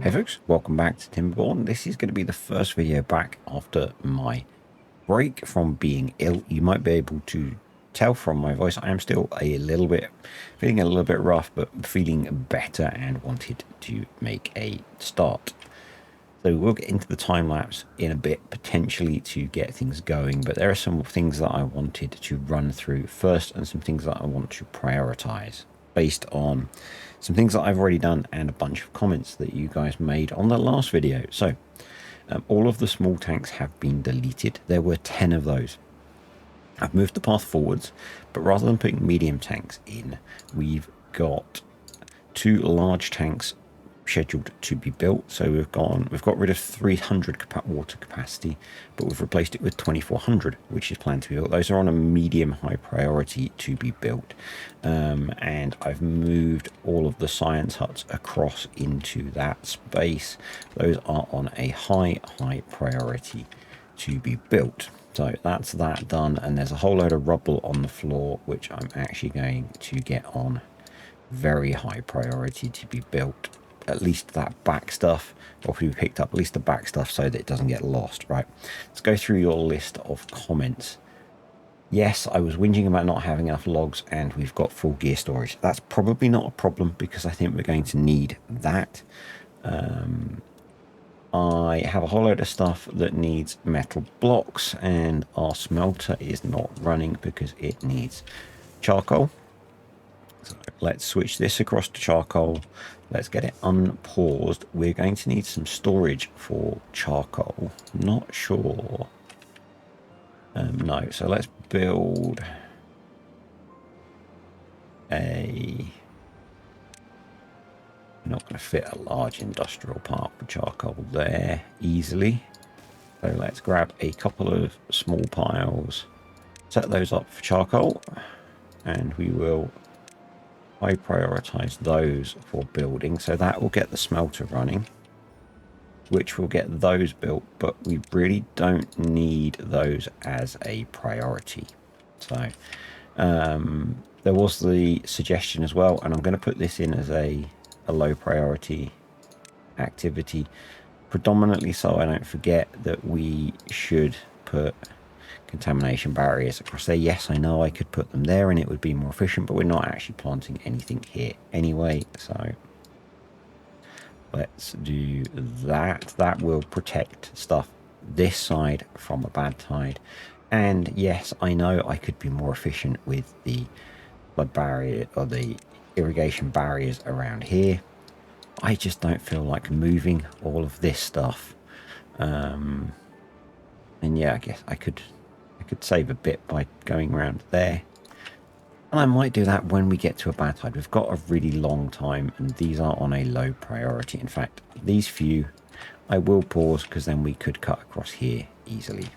Hey folks, welcome back to TIMBERBORN. This is going to be the first video back after my break from being ill. You might be able to tell from my voice I am still feeling a little bit rough, but feeling better and wanted to make a start. So we'll get into the time lapse in a bit, potentially to get things going, but there are some things that I wanted to run through first and some things that I want to prioritize based on some things that I've already done and a bunch of comments that you guys made on the last video. So all of the small tanks have been deleted. There were 10 of those. I've moved the path forwards, but rather than putting medium tanks in, we've got 2 large tanks scheduled to be built. So we've got rid of 300 water capacity, but we've replaced it with 2400, which is planned to be built. Those are on a medium high priority to be built, and I've moved all of the science huts across into that space. Those are on a high priority to be built. So that's that done, and there's a whole load of rubble on the floor which I'm actually going to get on very high priority to be built. At least that back stuff, or if we picked up at least the back stuff so that it doesn't get lost. Right, let's go through your list of comments. Yes, I was whinging about not having enough logs, and we've got full gear storage. That's probably not a problem because I think we're going to need that. I have a whole load of stuff that needs metal blocks, and our smelter is not running because it needs charcoal. So let's switch this across to charcoal. Let's get it unpaused. We're going to need some storage for charcoal. Not sure. No, so let's build a... We're not going to fit a large industrial park for charcoal there easily. So let's grab a couple of small piles, set those up for charcoal, and we will I prioritize those for building, so that will get the smelter running, which will get those built, but we really don't need those as a priority. So there was the suggestion as well, and I'm going to put this in as a low priority activity, predominantly so I don't forget that we should put contamination barriers across there. Yes, I know I could put them there and it would be more efficient, but we're not actually planting anything here anyway, so let's do that. That will protect stuff this side from a bad tide. And yes, I know I could be more efficient with the flood barrier or the irrigation barriers around here. I just don't feel like moving all of this stuff, and yeah, I guess I could save a bit by going around there, and I might do that when we get to a bad tide. We've got a really long time, and these are on a low priority. In fact, these few I will pause because then we could cut across here easily.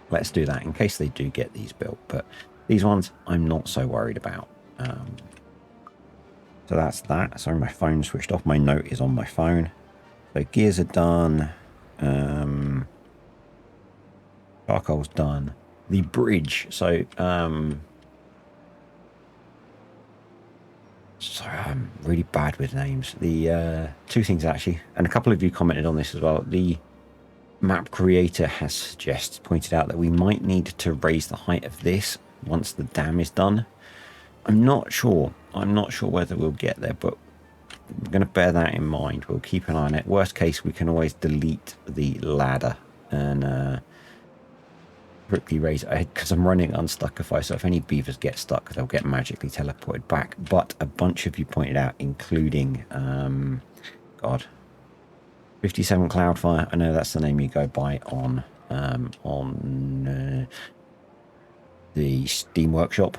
Let's do that in case they do get these built, but these ones I'm not so worried about. So that's that. Sorry, my phone switched off. My note is on my phone. So gears are done. Charcoal's done. The bridge. So, sorry, I'm really bad with names. The 2 things actually, and a couple of you commented on this as well. The map creator has pointed out that we might need to raise the height of this once the dam is done. I'm not sure. I'm not sure whether we'll get there, but we're going to bear that in mind. We'll keep an eye on it. Worst case, we can always delete the ladder and quickly raise it because I'm running Unstuckify, so if any beavers get stuck, they'll get magically teleported back. But a bunch of you pointed out, including, God, 57 Cloudfire. I know that's the name you go by on the Steam Workshop.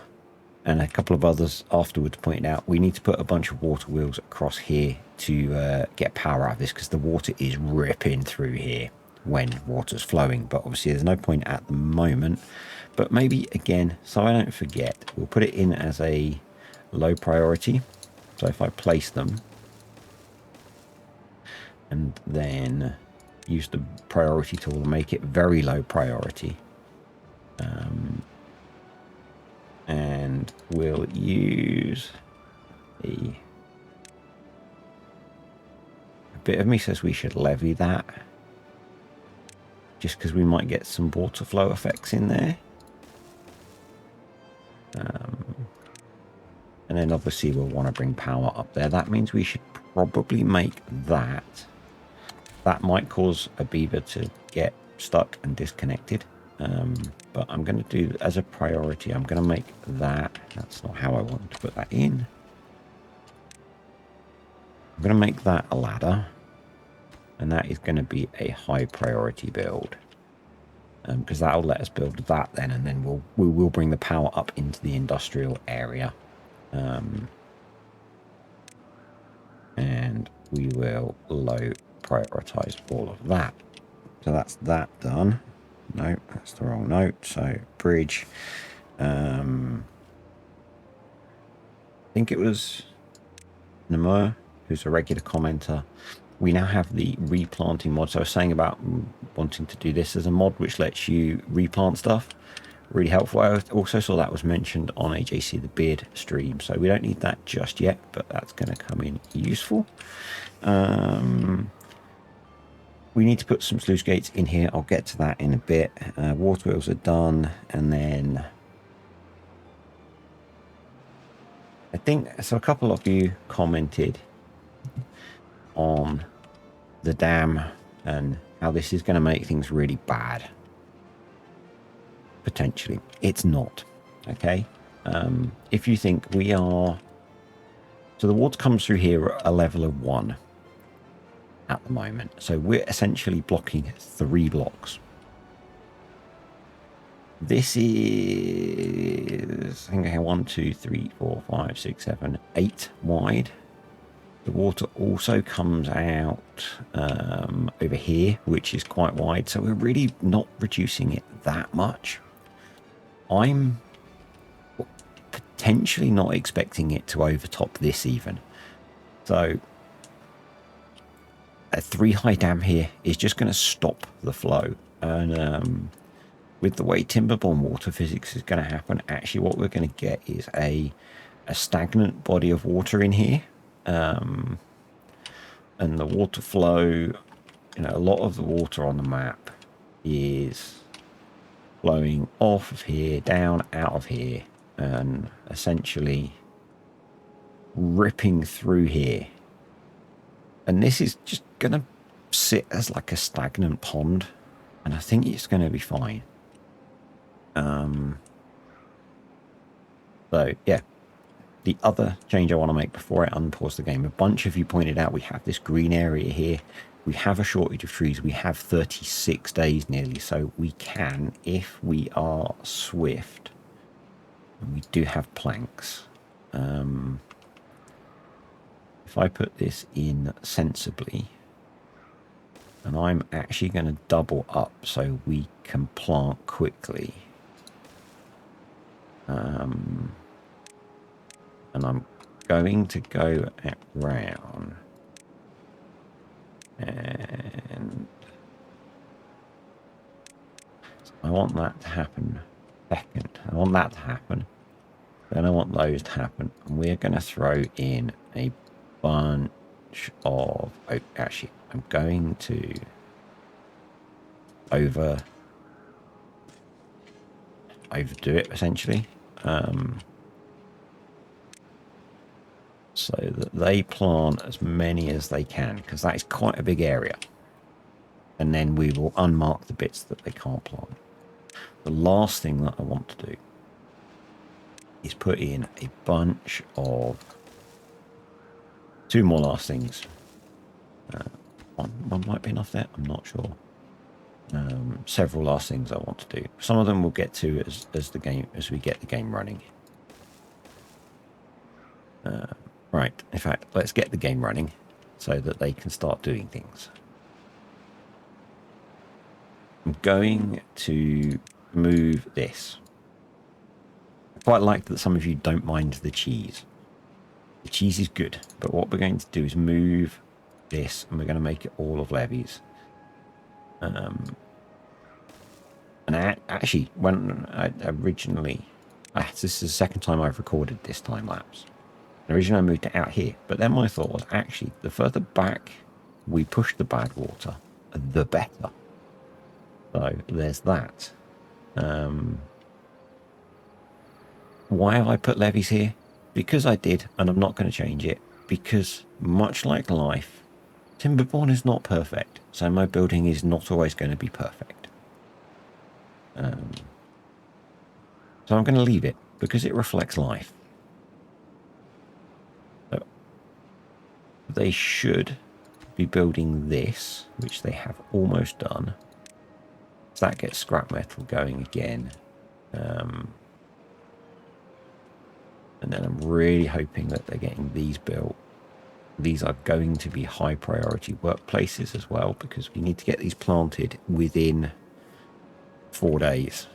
And a couple of others afterwards pointed out we need to put a bunch of water wheels across here to get power out of this, because the water is ripping through here when water's flowing. But obviously there's no point at the moment, but maybe again, so I don't forget, we'll put it in as a low priority. So if I place them and then use the priority tool to make it very low priority, and we'll use the bit of me says we should levy that. Just because we might get some water flow effects in there. And then obviously we'll want to bring power up there. That means we should probably make that. That might cause a beaver to get stuck and disconnected. But I'm going to do, as a priority, I'm going to make that. That's not how I want to put that in. I'm going to make that a ladder. And that is going to be a high priority build. Because that'll let us build that then. And then we will bring the power up into the industrial area. And we will low prioritize all of that. So that's that done. No, that's the wrong note. So bridge. I think it was Namur, who's a regular commenter. We now have the replanting mod. So I was saying about wanting to do this as a mod, which lets you replant stuff. Really helpful. I also saw that was mentioned on AJC the Beard stream. So we don't need that just yet, but that's going to come in useful. We need to put some sluice gates in here. I'll get to that in a bit. Water wheels are done. And then I think, so a couple of you commented on the dam and how this is going to make things really bad. Potentially. It's not. Okay. If you think we are... So the water comes through here at a level of 1 at the moment. So we're essentially blocking 3 blocks. This is, I think, 1, 2, 3, 4, 5, 6, 7, 8 wide. The water also comes out over here, which is quite wide. So we're really not reducing it that much. I'm potentially not expecting it to overtop this even. So a 3 high dam here is just going to stop the flow. And with the way Timberborn water physics is going to happen, actually what we're going to get is a stagnant body of water in here. And the water flow, you know, a lot of the water on the map is flowing off of here, down, out of here, and essentially ripping through here. And this is just going to sit as like a stagnant pond, and I think it's going to be fine. So, yeah. The other change I want to make before I unpause the game, a bunch of you pointed out we have this green area here. We have a shortage of trees. We have 36 days nearly, so we can, if we are swift, and we do have planks. If I put this in sensibly, and I'm actually going to double up so we can plant quickly. And I'm going to go around and I want that to happen second. I want that to happen. Then I want those to happen. And we're going to throw in a bunch of... Oh, actually, I'm going to overdo it, essentially. So that they plant as many as they can, because that is quite a big area. And then we will unmark the bits that they can't plant. The last thing that I want to do is put in a bunch of... 2 more last things. One might be enough there, I'm not sure. Several last things I want to do. Some of them we'll get to as we get the game running. Right, in fact, let's get the game running so that they can start doing things. I'm going to move this. I quite like that some of you don't mind the cheese. The cheese is good, but what we're going to do is move this, and we're going to make it all of levies. And actually, when I originally... this is the second time I've recorded this time lapse. Originally I moved it out here, but then my thought was actually the further back we push the bad water, the better. So there's that. Why have I put levees here? Because I did, and I'm not going to change it. Because much like life, Timberborn is not perfect, so my building is not always going to be perfect. So I'm going to leave it because it reflects life. So they should be building this, which they have almost done. So that gets scrap metal going again. And then I'm really hoping that they're getting these built. These are going to be high priority workplaces as well, because we need to get these planted within 4 days.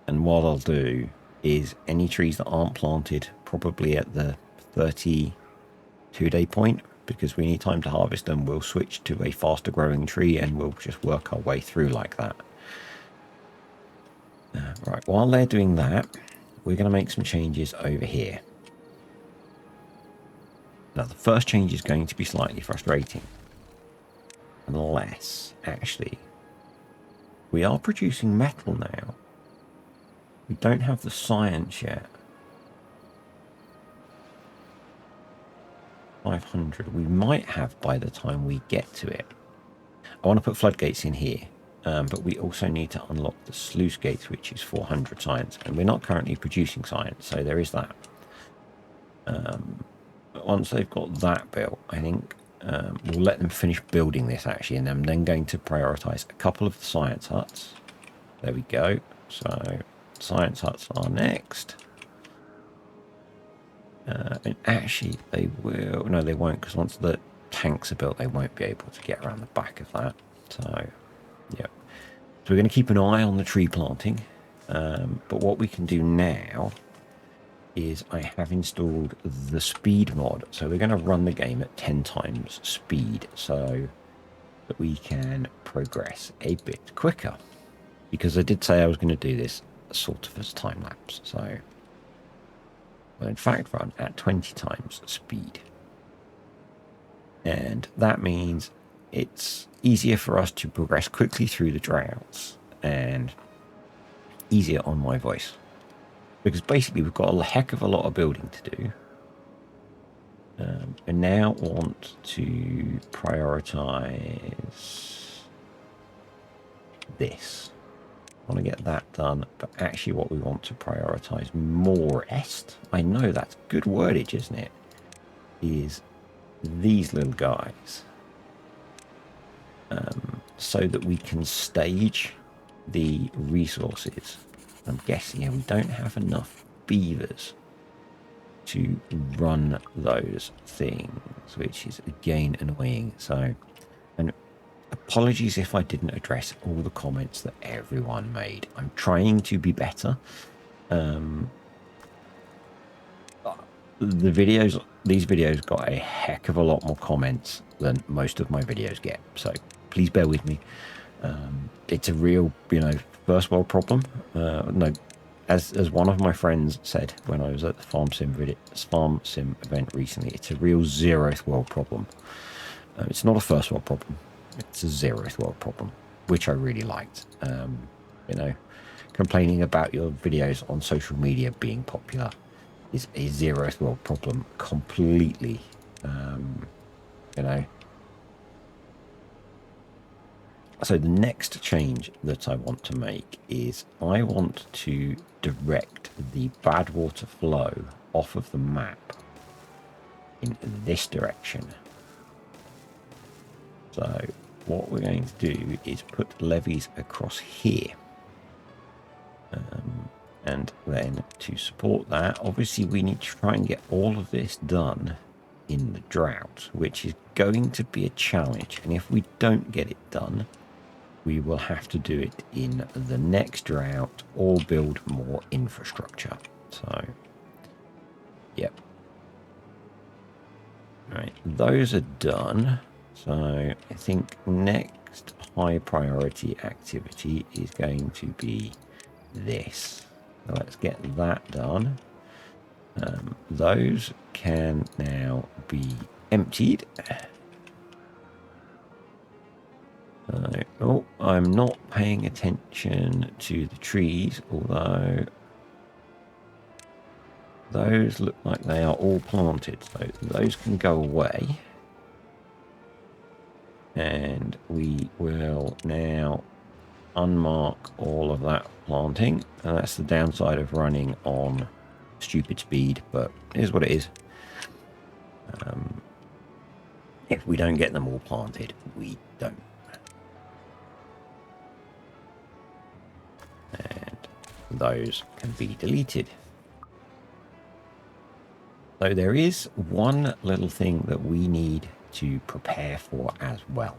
And what I'll do is any trees that aren't planted probably at the 32-day point, because we need time to harvest them, we'll switch to a faster growing tree and we'll just work our way through like that. Right, while they're doing that, we're going to make some changes over here. Now, the first change is going to be slightly frustrating. Unless, actually, we are producing metal now. We don't have the science yet. 500. We might have by the time we get to it. I want to put floodgates in here. But we also need to unlock the sluice gates, which is 400 science. And we're not currently producing science, so there is that. But once they've got that built, I think we'll let them finish building this, actually. And I'm then going to prioritize a couple of the science huts. There we go. So science huts are next. And actually, they will... No, they won't, because once the tanks are built, they won't be able to get around the back of that. So... Yep. So we're going to keep an eye on the tree planting. But what we can do now is I have installed the speed mod. So we're going to run the game at 10 times speed so that we can progress a bit quicker. Because I did say I was going to do this sort of as time lapse. So we'll in fact run at 20 times speed. And that means it's easier for us to progress quickly through the droughts and easier on my voice. Because basically we've got a heck of a lot of building to do. And now want to prioritize this. I want to get that done, but actually what we want to prioritize more I know that's good wordage, isn't it? Is these little guys. So that we can stage the resources. I'm guessing we don't have enough beavers to run those things, which is again annoying. So, and apologies if I didn't address all the comments that everyone made. I'm trying to be better. These videos got a heck of a lot more comments than most of my videos get. So please bear with me. It's a real, first world problem. No, as one of my friends said when I was at the Farm Sim event recently, it's a real 0th world problem. It's not a first world problem. It's a 0th world problem, which I really liked. Complaining about your videos on social media being popular is a 0th world problem completely. So the next change that I want to make is I want to direct the bad water flow off of the map in this direction. So what we're going to do is put levees across here. And then to support that, obviously we need to try and get all of this done in the drought, which is going to be a challenge. And if we don't get it done, we will have to do it in the next drought or build more infrastructure. So, yep. Right, those are done. So I think next high priority activity is going to be this. So let's get that done. Those can now be emptied. Oh, I'm not paying attention to the trees, although those look like they are all planted, so those can go away. And we will now unmark all of that planting. And that's the downside of running on stupid speed, but here's what it is. If we don't get them all planted, we don't. And those can be deleted. So there is one little thing that we need to prepare for as well.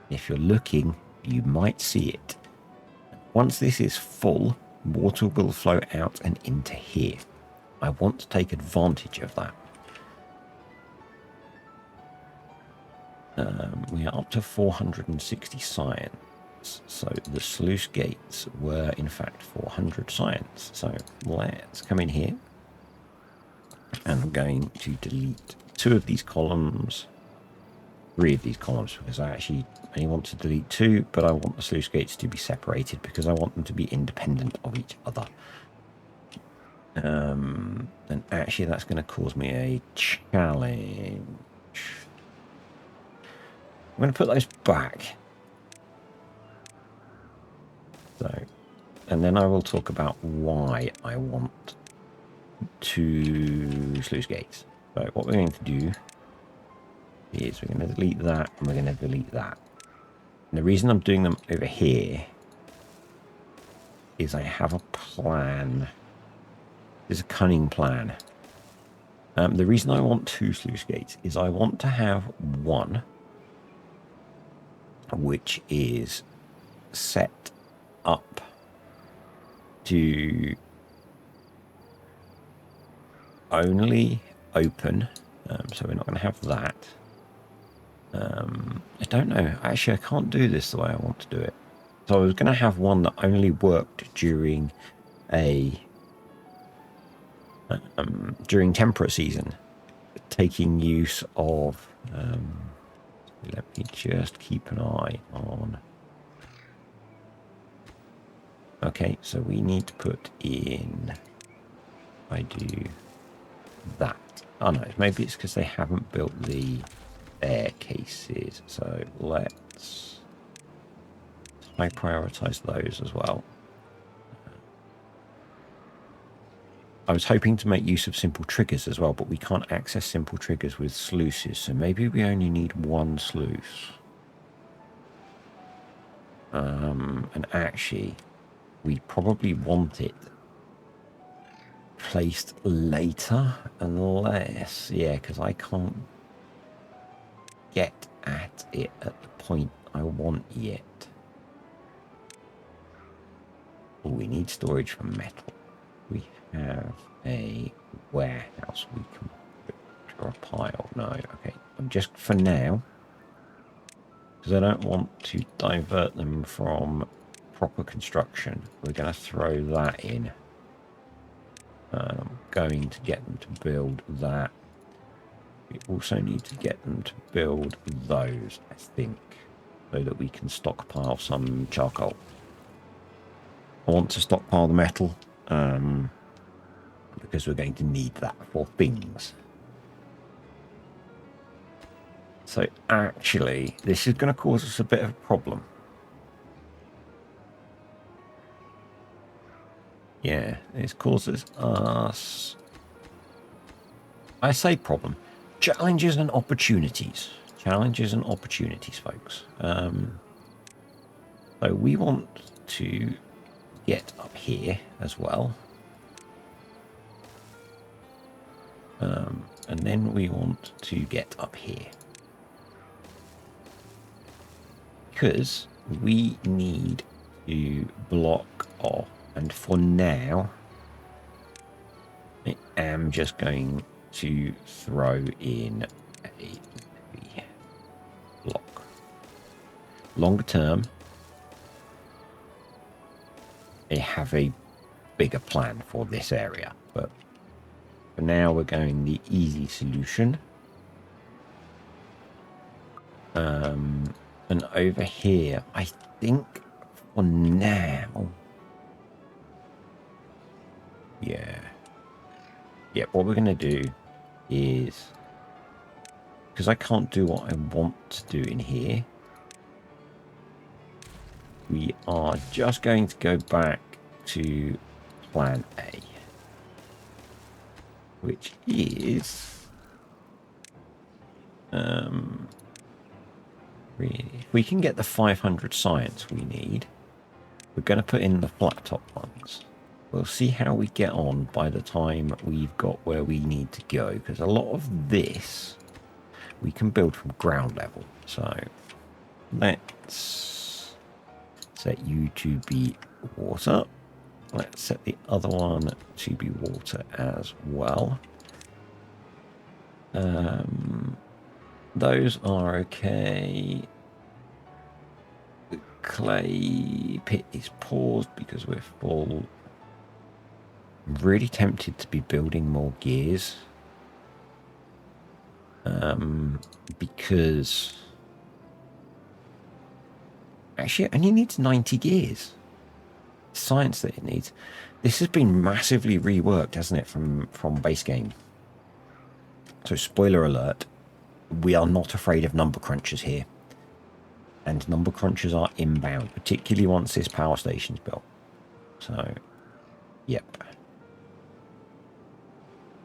If you're looking, you might see it. Once this is full, water will flow out and into here. I want to take advantage of that. We are up to 460 science, so the sluice gates were in fact 400 science. So let's come in here, and I'm going to delete 2 of these columns, 3 of these columns, because I actually only want to delete 2, but I want the sluice gates to be separated because I want them to be independent of each other. And actually that's going to cause me a challenge. I'm going to put those back. So, and then I will talk about why I want 2 sluice gates. So what we're going to do is we're going to delete that, and we're going to delete that. And the reason I'm doing them over here is I have a plan. There's a cunning plan. The reason I want 2 sluice gates is I want to have one which is set up to only open, so we're not going to have that. I don't know, actually I can't do this the way I want to do it. So I was going to have one that only worked during during temperate season, taking use of let me just keep an eye on. Okay, so we need to put in, I do that. Oh no, maybe it's because they haven't built the staircases. So let's high prioritize those as well. I was hoping to make use of simple triggers as well, but we can't access simple triggers with sluices, so maybe we only need 1 sluice. And actually, we probably want it placed later, unless, yeah, because I can't get at it at the point I want yet. Oh, we need storage for metal. We have a warehouse we can put or a pile. No, okay. I'm just for now, because I don't want to divert them from proper construction. We're going to throw that in. I'm going to get them to build that. We also need to get them to build those, I think, so that we can stockpile some charcoal. I want to stockpile the metal, because we're going to need that for things. So actually, this is going to cause us a bit of a problem. Yeah, this causes us, I say problem, challenges and opportunities. Challenges and opportunities, folks. So we want to get up here as well. And then we want to get up here. Because we need to block off. And for now, I am just going to throw in a block. Longer term, I have a bigger plan for this area, but for now we're going the easy solution. And over here, I think for now, yeah, what we're going to do is, because I can't do what I want to do in here, we are just going to go back to plan A, which is, really, if we can get the 500 science we need, we're going to put in the flat top ones. We'll see how we get on by the time we've got where we need to go, because a lot of this we can build from ground level. So let's set you to be water. Let's set the other one to be water as well. Those are okay. The clay pit is paused because we're full. I'm really tempted to be building more gears. Because actually it only needs 90 gears. Science that it needs. This has been massively reworked, hasn't it, from base game? So spoiler alert, we are not afraid of number crunchers here. And number crunchers are inbound, particularly once this power station's built. So, yep.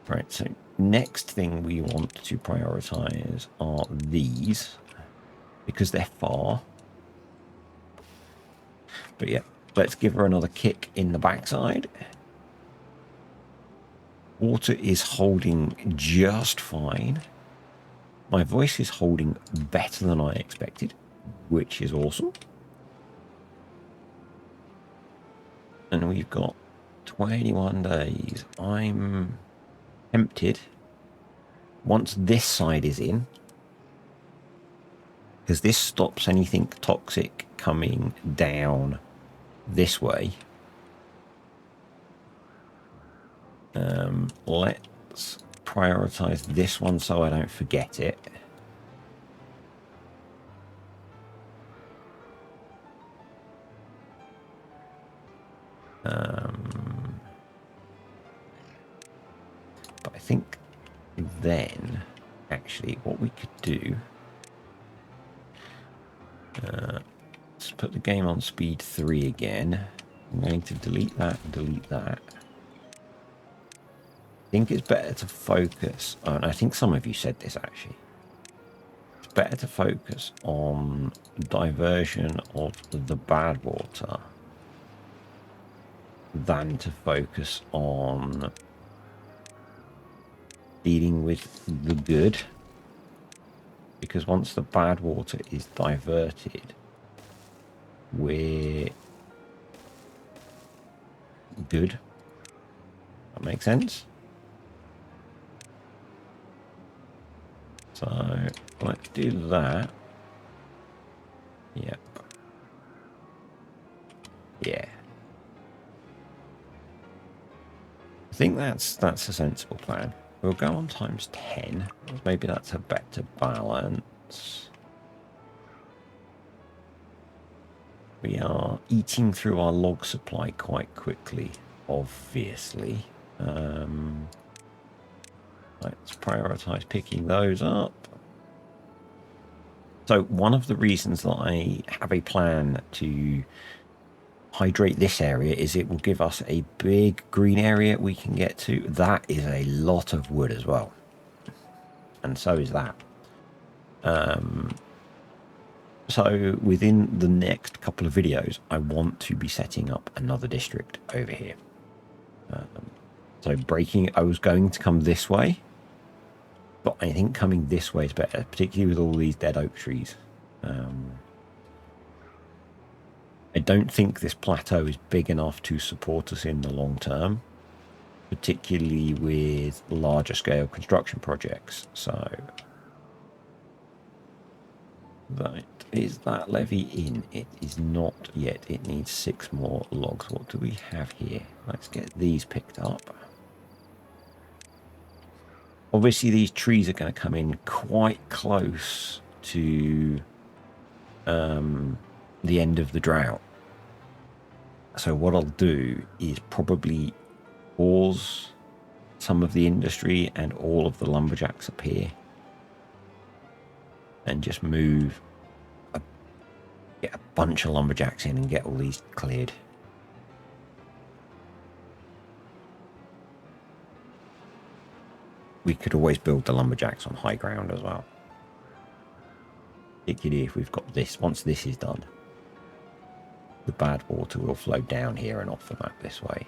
Right, so next thing we want to prioritize are these, because they're far. But yeah, let's give her another kick in the backside. Water is holding just fine. My voice is holding better than I expected, which is awesome. And we've got 21 days. I'm tempted, once this side is in, because this stops anything toxic coming down this way. Let's prioritize this one so I don't forget it. But I think then, actually, what we could do, let's put the game on speed 3 again. I'm going to delete that and delete that. I think it's better to focus on, I think some of you said this actually, it's better to focus on diversion of the bad water than to focus on dealing with the good, because once the bad water is diverted, we're good. That makes sense. So let's do that. Yep. Yeah. I think that's a sensible plan. We'll go on times 10. Maybe that's a better balance. We are eating through our log supply quite quickly, obviously. Let's prioritize picking those up. So one of the reasons that I have a plan to hydrate this area is it will give us a big green area we can get to. That is a lot of wood as well, and so is that. So within the next couple of videos, I want to be setting up another district over here. So I was going to come this way, but I think coming this way is better, particularly with all these dead oak trees. I don't think this plateau is big enough to support us in the long term, particularly with larger scale construction projects. So that is that levy in. It is not yet. It needs 6 more logs. What do we have here? Let's get these picked up. Obviously these trees are going to come in quite close to the end of the drought. So what I'll do is probably pause some of the industry and all of the lumberjacks up here, and just get a bunch of lumberjacks in and get all these cleared. We could always build the lumberjacks on high ground as well, particularly if we've got this. Once this is done, the bad water will flow down here and off the map this way.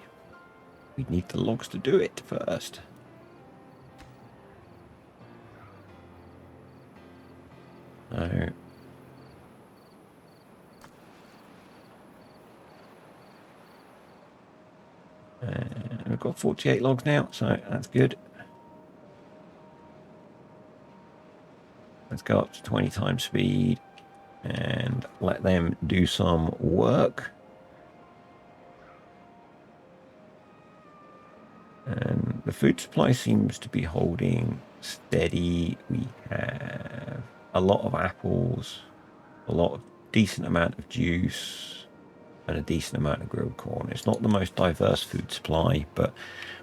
We need the logs to do it first. So we've got 48 logs now, so that's good. Let's go up to 20 times speed and let them do some work. And the food supply seems to be holding steady. We have a lot of apples, a decent amount of juice, and a decent amount of grilled corn. It's not the most diverse food supply, but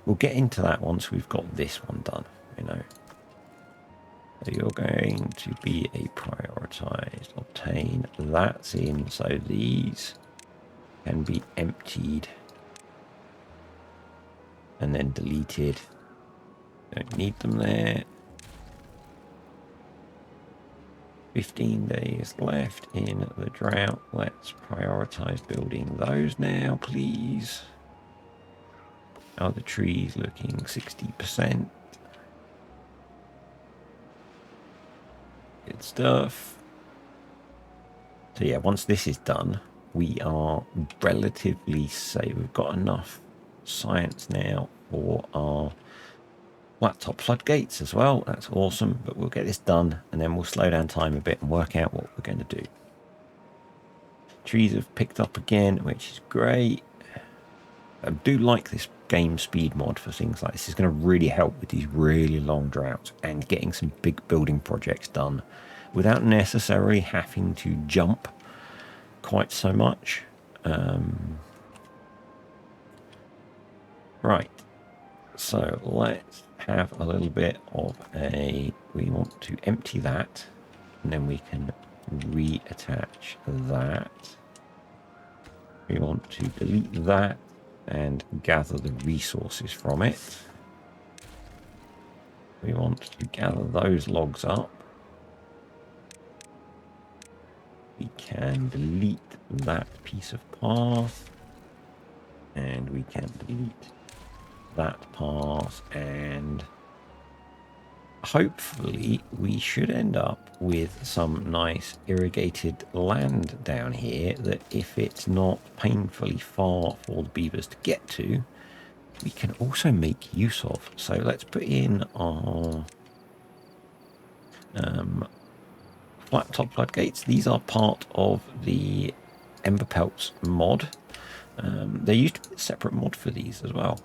we'll get into that once we've got this one done, you know. So you're going to be a prioritized. Obtain that's in, so these can be emptied and then deleted. Don't need them there. 15 days left in the drought. Let's prioritize building those now, please. Are the trees looking 60%? Good stuff. So yeah, once this is done, we are relatively safe. We've got enough science now for our laptop floodgates as well. That's awesome, but we'll get this done and then we'll slow down time a bit and work out what we're going to do. Trees have picked up again, which is great. I do like this game speed mod for things like this. It's going to really help with these really long droughts and getting some big building projects done without necessarily having to jump quite so much. Right, so let's have a little bit of we want to empty that, and then we can reattach that. We want to delete that and gather the resources from it. We want to gather those logs up. We can delete that piece of path, and we can delete that path, and hopefully we should end up with some nice irrigated land down here that, if it's not painfully far for the beavers to get to, we can also make use of. So let's put in our flat top floodgates. These are part of the Emberpelts mod. There used to be a separate mod for these as well,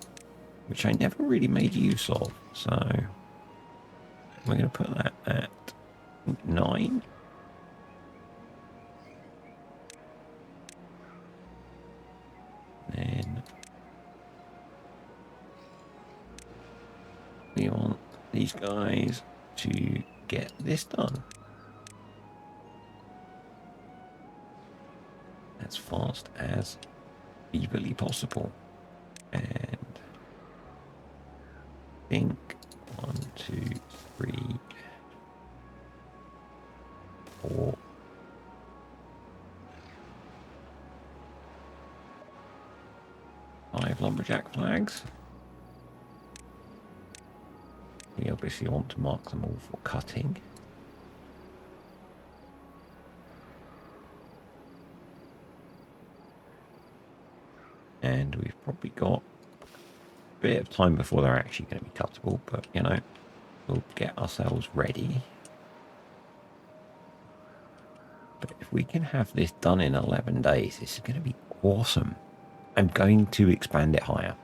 which I never really made use of. So we're going to put that at 9. Then we want these guys to get this done as fast as feasibly possible. And think 1, 2, 3, 4. Five lumberjack flags. We obviously want to mark them all for cutting. And we've probably got a bit of time before they're actually going to be cuttable, but you know, we'll get ourselves ready. But if we can have this done in 11 days, this is going to be awesome. I'm going to expand it higher.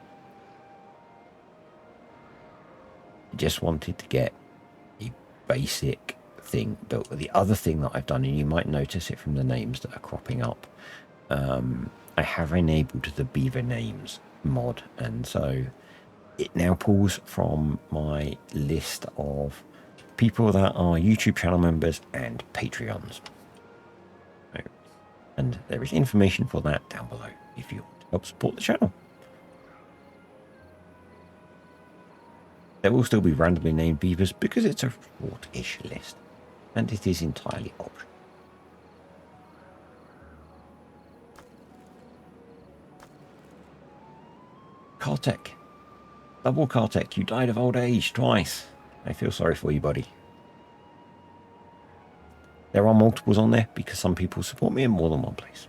I just wanted to get a basic thing built. The other thing that I've done, and you might notice it from the names that are cropping up, I have enabled the beaver names mod, and so it now pulls from my list of people that are YouTube channel members and Patreons. And there is information for that down below if you want to help support the channel. There will still be randomly named beavers because it's a short-ish list, and it is entirely optional. Kartek. Double Kartek, you died of old age twice. I feel sorry for you, buddy. There are multiples on there because some people support me in more than one place.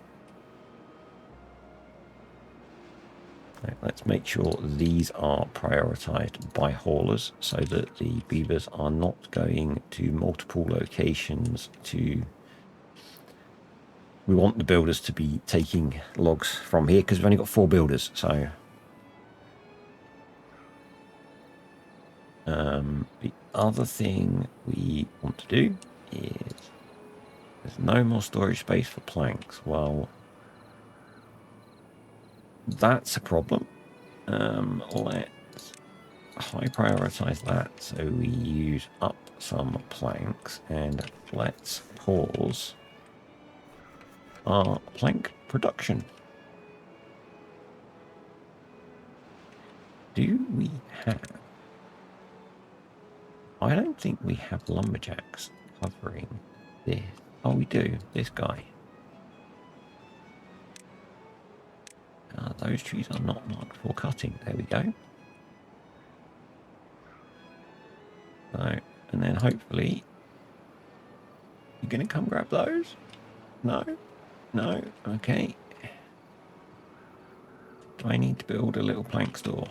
Right, let's make sure these are prioritized by haulers so that the beavers are not going to multiple locations to... We want the builders to be taking logs from here because we've only got 4 builders, so... the other thing we want to do is... There's no more storage space for planks. Well, that's a problem. Let's high prioritize that so we use up some planks, and let's pause our plank production. Do we have... I don't think we have lumberjacks covering this. Oh, we do. This guy. Those trees are not marked for cutting. There we go. So, and then hopefully... You're going to come grab those? No? No? Okay. Do I need to build a little plank store?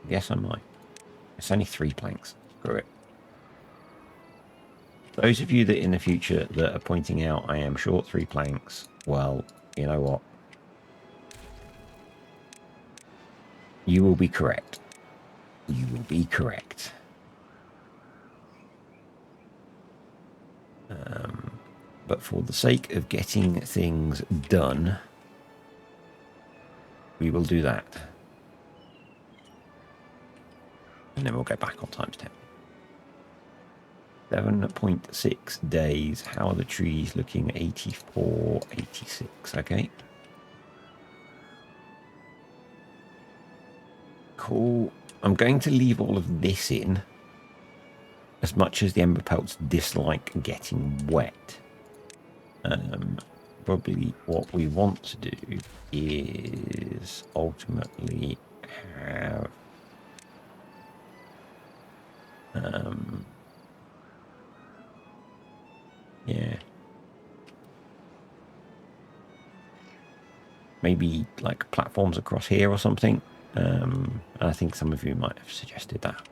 Yes, I might. It's only 3 planks. Screw it. Those of you that in the future that are pointing out I am short 3 planks, well, you know what? You will be correct. You will be correct. But for the sake of getting things done, we will do that. And then we'll go back on ×10. 7.6 days. How are the trees looking? 84, 86. Okay. Cool. I'm going to leave all of this in. As much as the Emberpelts dislike getting wet. Probably what we want to do is ultimately have... yeah. Maybe like platforms across here or something. I think some of you might have suggested that.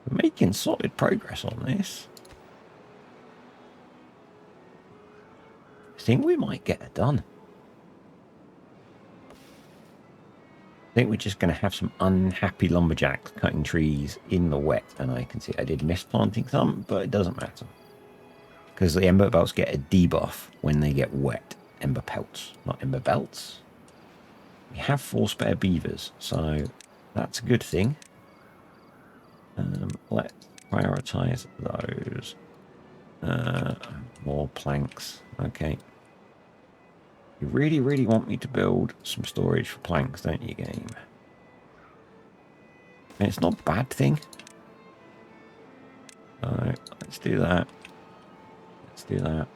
We're making solid progress on this. I think we might get it done. I think we're just going to have some unhappy lumberjacks cutting trees in the wet. And I can see I did miss planting some, but it doesn't matter. Because the Emberpelts get a debuff when they get wet. Emberpelts, not Emberbelts. We have 4 spare beavers, so that's a good thing. Let's prioritize those. More planks. Okay. You really, really want me to build some storage for planks, don't you, game? And it's not a bad thing. Alright, let's do that. Let's do that.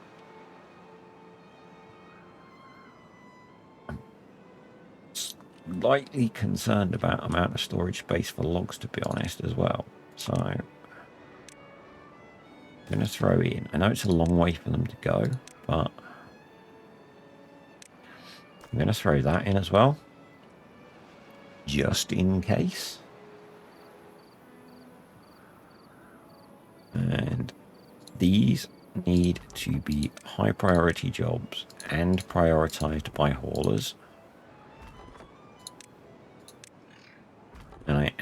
I'm slightly concerned about amount of storage space for logs, to be honest, as well. So I'm going to throw in. I know it's a long way for them to go, but I'm going to throw that in as well, just in case. And these need to be high priority jobs and prioritized by haulers.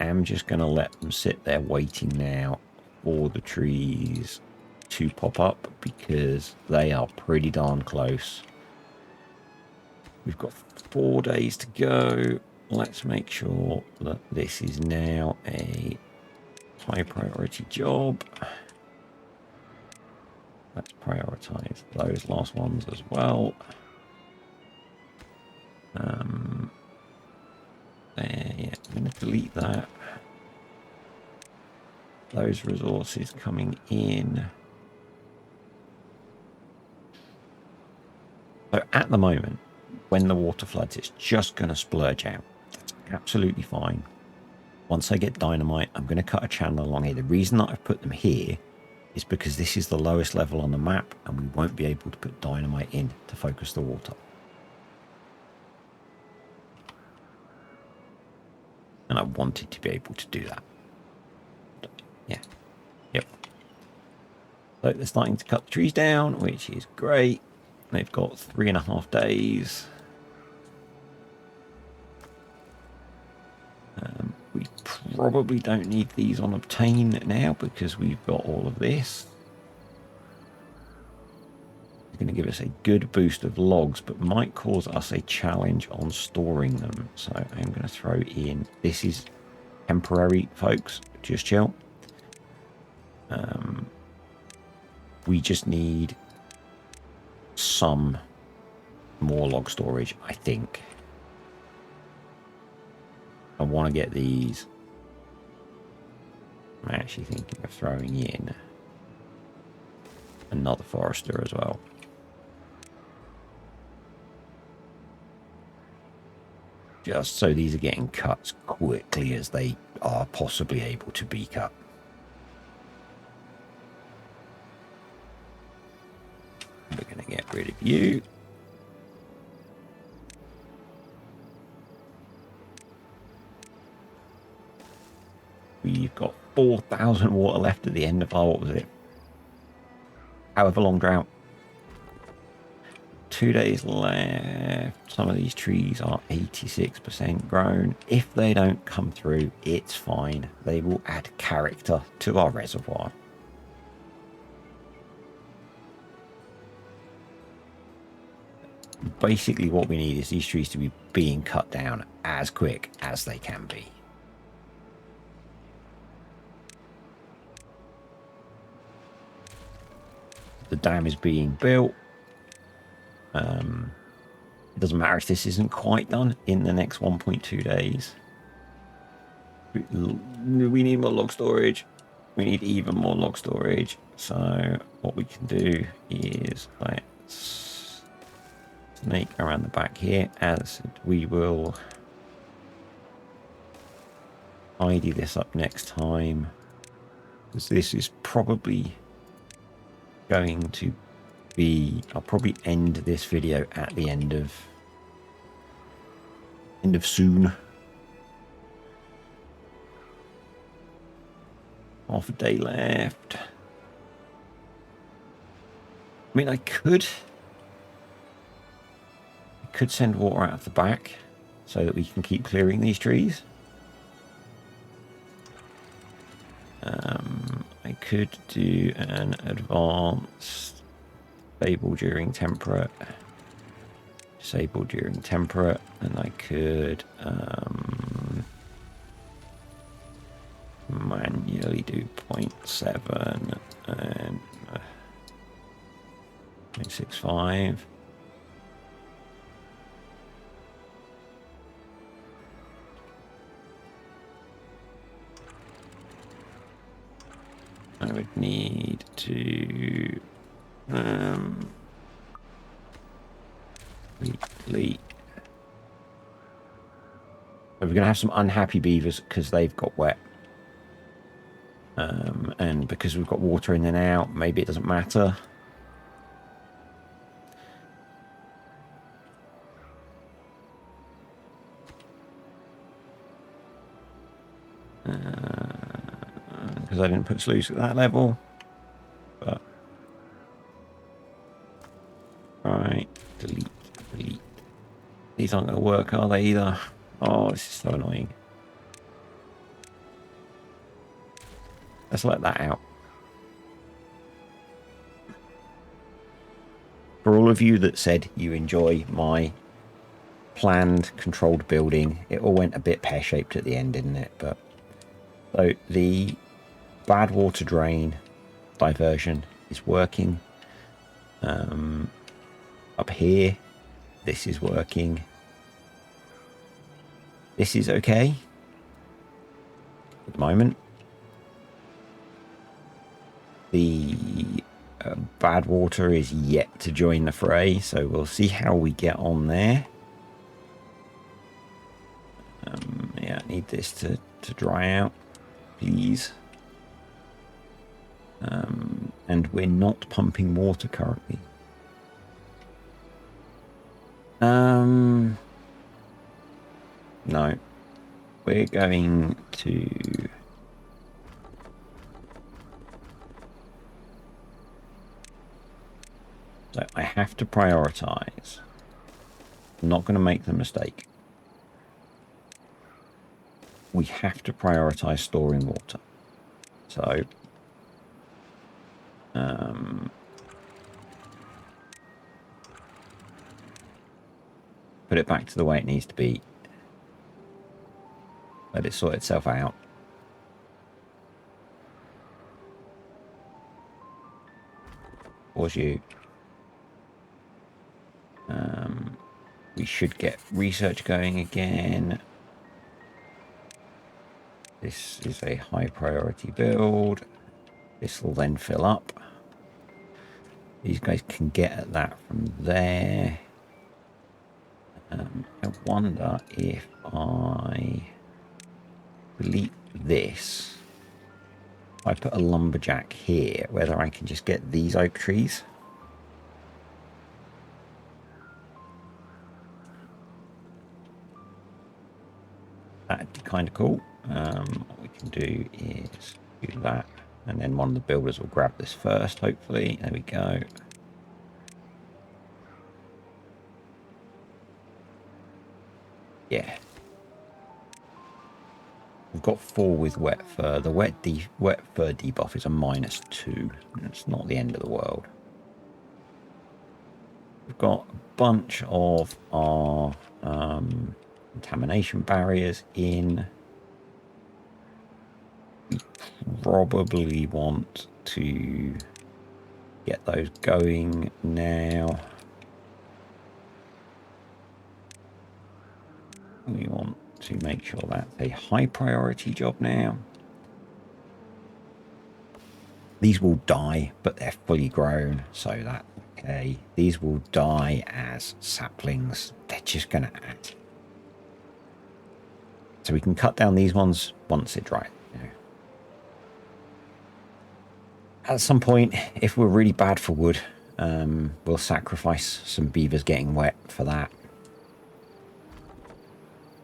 am just going to let them sit there waiting now for the trees to pop up because they are pretty darn close. We've got 4 days to go. Let's make sure that this is now a high priority job. Let's prioritize those last ones as well. Yeah, I'm going to delete that. Those resources coming in. So at the moment, when the water floods, it's just going to splurge out. That's absolutely fine. Once I get dynamite, I'm going to cut a channel along here. The reason that I've put them here is because this is the lowest level on the map and we won't be able to put dynamite in to focus the water. And I wanted to be able to do that. Yeah. Yep. So they're starting to cut the trees down, which is great. They've got 3.5 days. We probably don't need these on obtain now because we've got all of this. It's going to give us a good boost of logs, but might cause us a challenge on storing them. So I'm going to throw in, this is temporary, folks, just chill. We just need some more log storage, I think. I want to get these. I'm actually thinking of throwing in another forester as well. Just so these are getting cut as quickly as they are possibly able to be cut. We're going to get rid of you. We've got 4,000 water left at the end of our, what was it? However long drought. 2 days left. Some of these trees are 86% grown. If they don't come through, it's fine. They will add character to our reservoir. Basically what we need is these trees to be being cut down as quick as they can be. The dam is being built. It doesn't matter if this isn't quite done in the next 1.2 days. We need more log storage. We need even more log storage. So what we can do is let's snake around the back here, as we will tidy this up next time, because this is probably going to be, I'll probably end this video at the end of soon. Half a day left. I mean, I could send water out of the back so that we can keep clearing these trees. I could do an advanced stable during temperate, disable during temperate, and I could manually do 0.7 and 0.65. I would need to weekly. We're going to have some unhappy beavers because they've got wet. And because we've got water in there now, maybe it doesn't matter. Because I didn't put sluice at that level. But right, delete. These aren't going to work, are they either? Oh, this is so annoying. Let's let that out. For all of you that said you enjoy my planned, controlled building, it all went a bit pear-shaped at the end, didn't it? But so the bad water drain diversion is working. Up here, this is working. This is okay at the moment. The bad water is yet to join the fray, so we'll see how we get on there. Yeah, I need this to dry out, please. And we're not pumping water currently. No. We're going to... So I have to prioritize. I'm not going to make the mistake. We have to prioritize storing water. So... put it back to the way it needs to be. Let it sort itself out. Pause you. We should get research going again. This is a high priority build. This will then fill up. These guys can get at that from there. I wonder if I delete this. If I put a lumberjack here, whether I can just get these oak trees. That'd be kind of cool. What we can do is do that. And then one of the builders will grab this first, hopefully. There we go. Yeah. We've got 4 with wet fur. The wet fur debuff is a -2. It's not the end of the world. We've got a bunch of our contamination barriers in. We probably want to get those going now. We want to make sure that's a high priority job now. These will die, but they're fully grown, so that's okay. These will die as saplings. They're just going to add. So we can cut down these ones once it dries. You know. At some point, if we're really bad for wood, we'll sacrifice some beavers getting wet for that.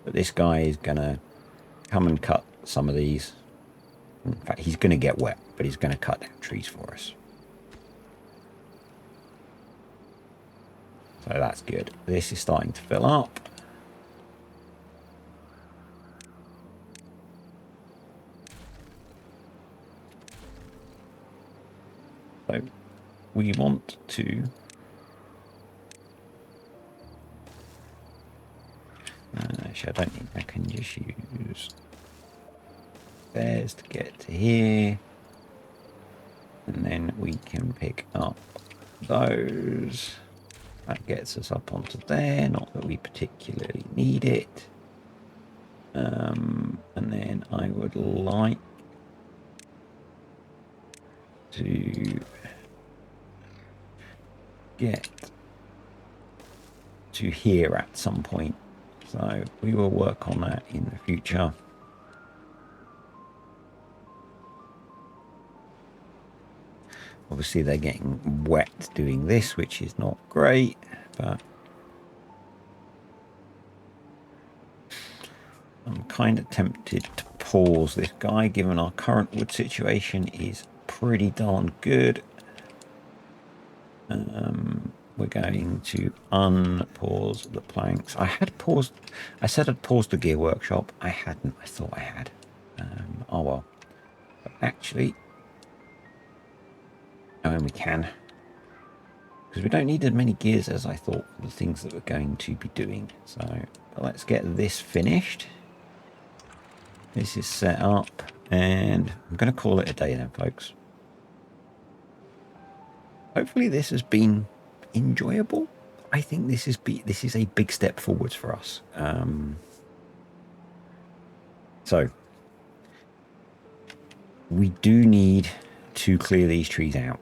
But this guy is going to come and cut some of these. In fact, he's going to get wet, but he's going to cut down trees for us. So that's good. This is starting to fill up. So we want to... actually, I don't think I can just use theirs to get to here. And then we can pick up those. That gets us up onto there. Not that we particularly need it. And then I would like to get to here at some point. So we will work on that in the future. Obviously they're getting wet doing this, which is not great, but I'm kind of tempted to pause this guy, given our current wood situation is pretty darn good. We're going to unpause the planks. I said I'd paused the gear workshop. I hadn't. I thought I had. Oh well. But actually, and we can, because we don't need as many gears as I thought for the things that we're going to be doing. So let's get this finished. This is set up, and I'm going to call it a day then, folks. Hopefully this has been enjoyable. I think this is a big step forwards for us. So we do need to clear these trees out.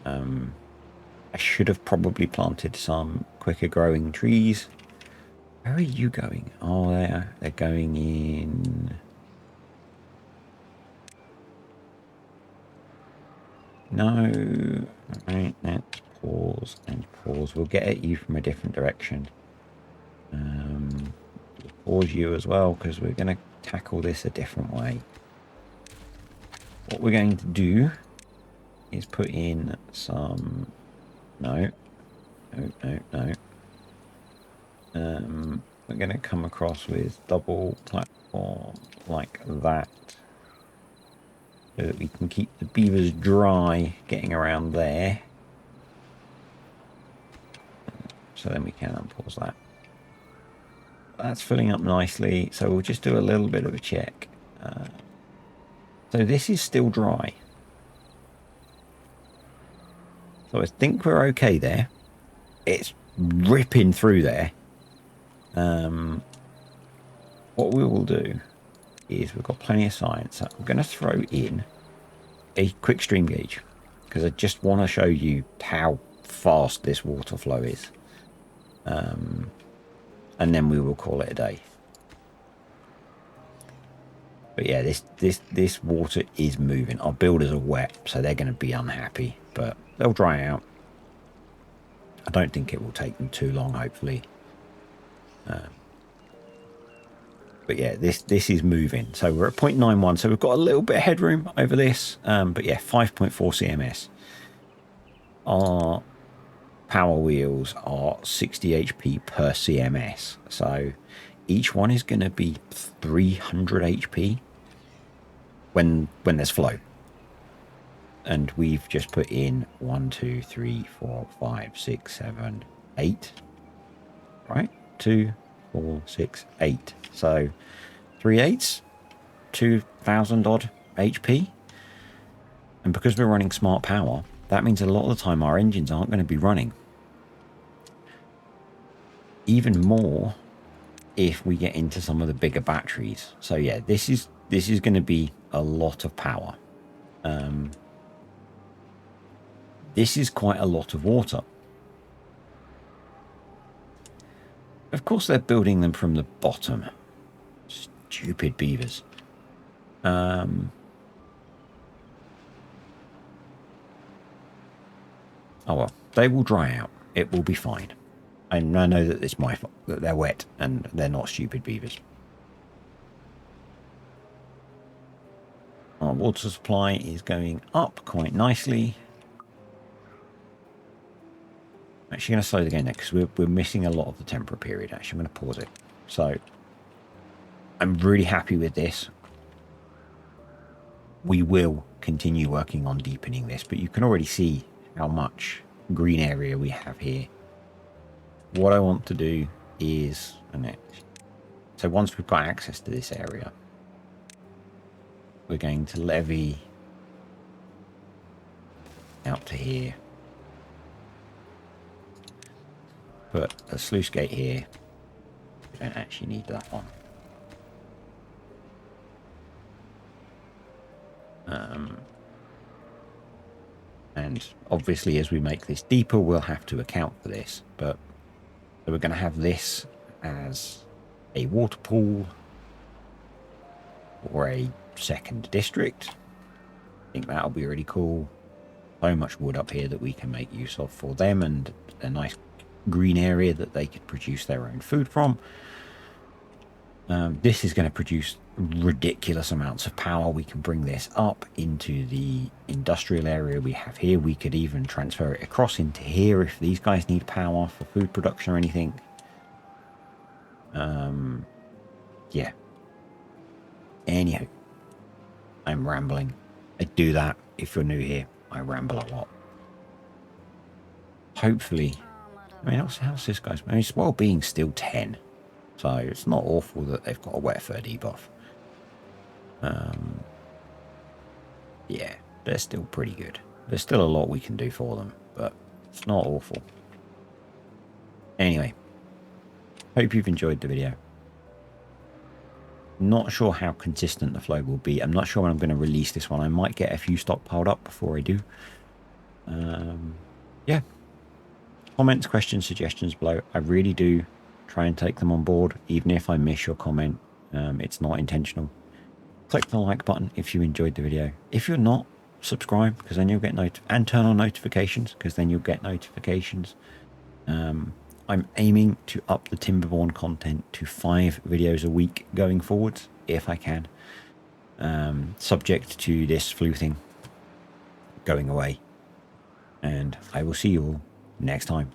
I should have probably planted some quicker growing trees. Where are you going? Oh, they're going in. No. Right, let's pause and pause. We'll get at you from a different direction. Pause you as well, because we're going to tackle this a different way. What we're going to do is put in some... No. We're going to come across with double platform like that, so that we can keep the beavers dry getting around there. So then we can unpause that. That's filling up nicely, so we'll just do a little bit of a check. So this is still dry. So I think we're okay there. It's ripping through there. What we will do is we've got plenty of science. So I'm going to throw in a quick stream gauge, because I just want to show you how fast this water flow is. And then we will call it a day. But yeah, this water is moving. Our builders are wet, so they're going to be unhappy, but they'll dry out. I don't think it will take them too long, hopefully. But yeah, this is moving. So we're at 0.91, so we've got a little bit of headroom over this. But yeah, 5.4 CMS. Our power wheels are 60 HP per CMS. So each one is going to be 300 HP when there's flow. And we've just put in 1, 2, 3, 4, 5, 6, 7, 8. Right? 2, 4, 6, 8. So 3 8s, 2,000 odd HP. And because we're running smart power, that means a lot of the time our engines aren't going to be running. Even more if we get into some of the bigger batteries. So yeah, this is going to be a lot of power. This is quite a lot of water. Of course, they're building them from the bottom. Stupid beavers. Oh well, they will dry out. It will be fine. And I know that it's my fault that they're wet and they're not stupid beavers. Our water supply is going up quite nicely. Actually going to slow the game there because we're missing a lot of the temperate period. Actually, I'm going to pause it. So I'm really happy with this. We will continue working on deepening this, but you can already see how much green area we have here. What I want to do is, so once we've got access to this area, we're going to levy out to here. Put a sluice gate here. We don't actually need that one. And obviously as we make this deeper, we'll have to account for this. But so we're going to have this as a water pool or a second district. I think that'll be really cool. So much wood up here that we can make use of for them, and a nice green area that they could produce their own food from. This is going to produce ridiculous amounts of power. We can bring this up into the industrial area we have here. We could even transfer it across into here if these guys need power for food production or anything. Yeah. Anyhow, I'm rambling. I do that. If you're new here, I ramble a lot. Hopefully, I mean, how's this guy's? I mean, it's well being still 10, so it's not awful that they've got a wet fur debuff. Yeah, they're still pretty good. There's still a lot we can do for them, but it's not awful. Anyway, hope you've enjoyed the video. Not sure how consistent the flow will be. I'm not sure when I'm going to release this one. I might get a few stockpiled up before I do. Yeah. Comments, questions, suggestions below. I really do try and take them on board, even if I miss your comment. It's not intentional. Click the like button if you enjoyed the video. If you're not, subscribe, because then you'll get and turn on notifications, because then you'll get notifications. I'm aiming to up the Timberborn content to 5 videos a week going forwards, if I can. Subject to this flu thing going away. And I will see you all next time.